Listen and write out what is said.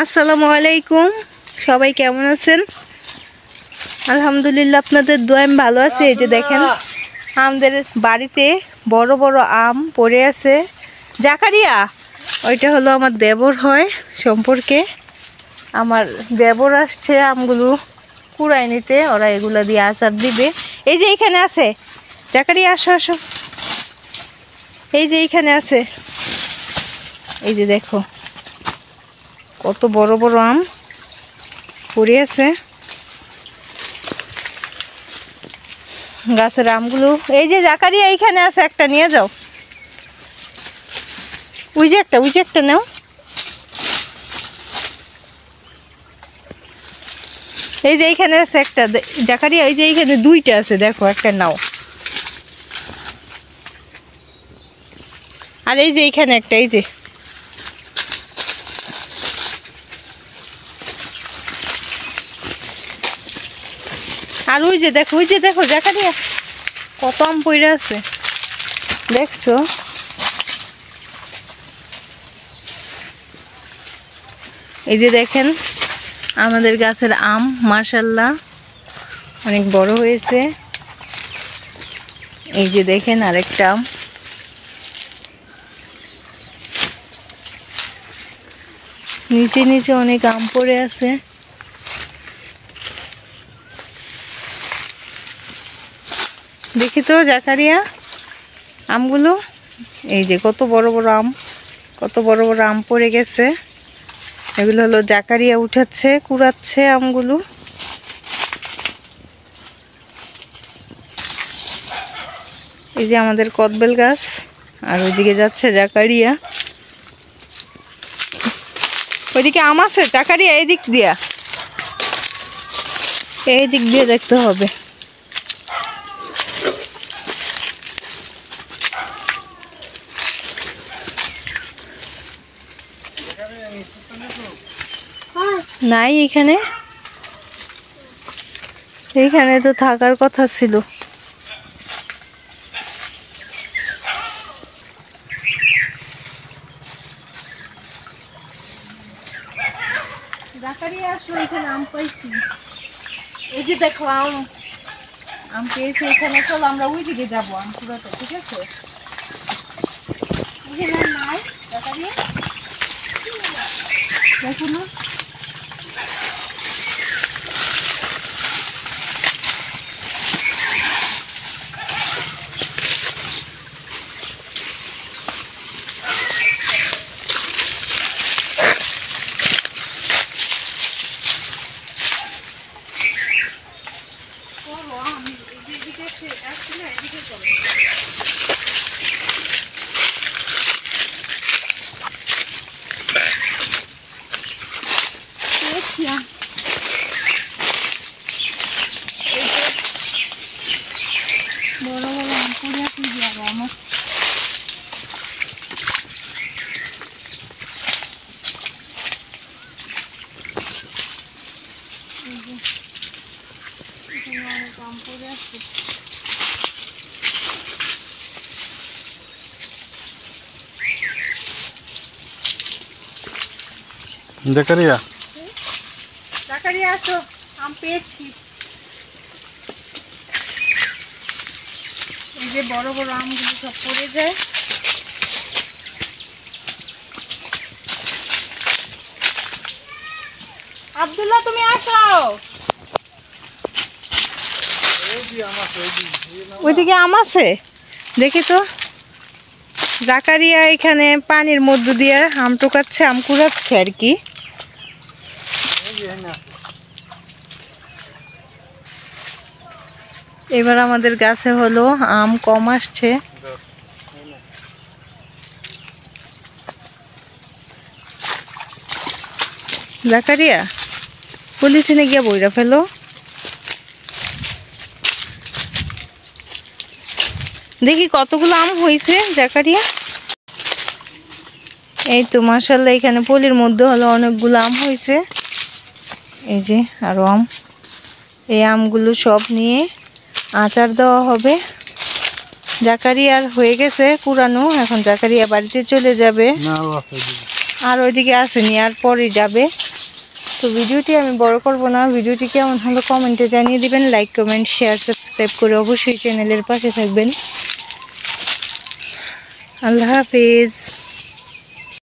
আসসালামু আলাইকুম, সবাই কেমন আছেন? আলহামদুলিল্লাহ, আপনাদের দোয়ায় আমি ভালো আছি। এই যে দেখেন আমাদের বাড়িতে বড় বড় আম পড়ে আছে। জাকারিয়া, ওইটা হলো আমার দেবর হয় সম্পর্কে। আমার দেবর আসছে আমগুলো কুড়াই নিতে, ওরা এগুলো দিয়ে আচার দিবে। এই যে এইখানে আছে, জাকারিয়া আসো আসো, এই যে এইখানে আছে। এই যে দেখো কত বড় বড় আম পড়ে আছে গাছের আমগুলো। এই যে জাকারিয়া এইখানে আছে, একটা নিয়ে যাও। ওই যে একটা নাও। এই যে এইখানে আছে একটা জাকারিয়া, এই যে এইখানে দুইটা আছে, দেখো একটা নাও। আর এই যে এইখানে একটা, এই যে আর ওই যে দেখো জাকারিয়া কত আম পড়ে আছে, দেখছো? এই যে দেখেন আমাদের গাছের আম মাশাআল্লাহ অনেক বড় হয়েছে। এই যে দেখেন আরেকটা আম। নিচে নিচে অনেক আম পড়ে আছে। দেখি তো জাকারিয়া আমগুলো, এই যে কত বড় বড় আম, কত বড় বড় আম পড়ে গেছে। এগুলো হলো জাকারিয়া উঠাচ্ছে, কুড়াচ্ছে আমগুলো। এই যে আমাদের কদবেল গাছ, আর ওইদিকে যাচ্ছে জাকারিয়া। ওইদিকে আম আছে জাকারিয়া, এই দিক দিয়ে দেখতে হবে। নাই এইখানে তো থাকার কথা ছিল। জাকারিয়া আসলো, এখানে আম পাইছি। এই যে দেখো আম পেয়েছে এখানে। চলো আমরা ওই দিকে যাবো আম কুড়াতে, ঠিক আছে? এখানে নাই জাকারিয়া, দেখো না। বড় বড় আম পড়ে আছে আমার। অনেক আম পড়ে আছে। জাকারিয়া আসো, আম পেয়েছি। এই যে বড় বড় আমগুলো সব পড়ে যায়। আব্দুল্লাহ তুমি আসো, ওইদিকে আম আছে দেখি তো। জাকারিয়া এখানে পানির মধ্য দিয়ে আম টোকাচ্ছে, আম কুড়াচ্ছে আর কি। এবার আমাদের গাছে হলো আম কম আসছে। জাকারিয়া পলিথিনে গিয়ে বইরা ফেলো। দেখি কতগুলো আম হয়েছে জাকারিয়া। এই তো মাশাআল্লাহ, এখানে পলির মধ্যে হলো অনেকগুলো আম হয়েছে। এই যে আরো আম, এই আমগুলো সব নিয়ে আচার দেওয়া হবে। জাকারিয়ার হয়ে গেছে পুরানো, এখন জাকারিয়া বাড়িতে চলে যাবে। আর ওইদিকে আসেনি, আর পরে যাবে। তো ভিডিওটি আমি বড় করব না। ভিডিওটি কেমন হলো কমেন্টে জানিয়ে দিবেন। লাইক কমেন্ট শেয়ার সাবস্ক্রাইব করে অবশ্যই চ্যানেলের পাশে থাকবেন। আল্লাহ হাফেজ।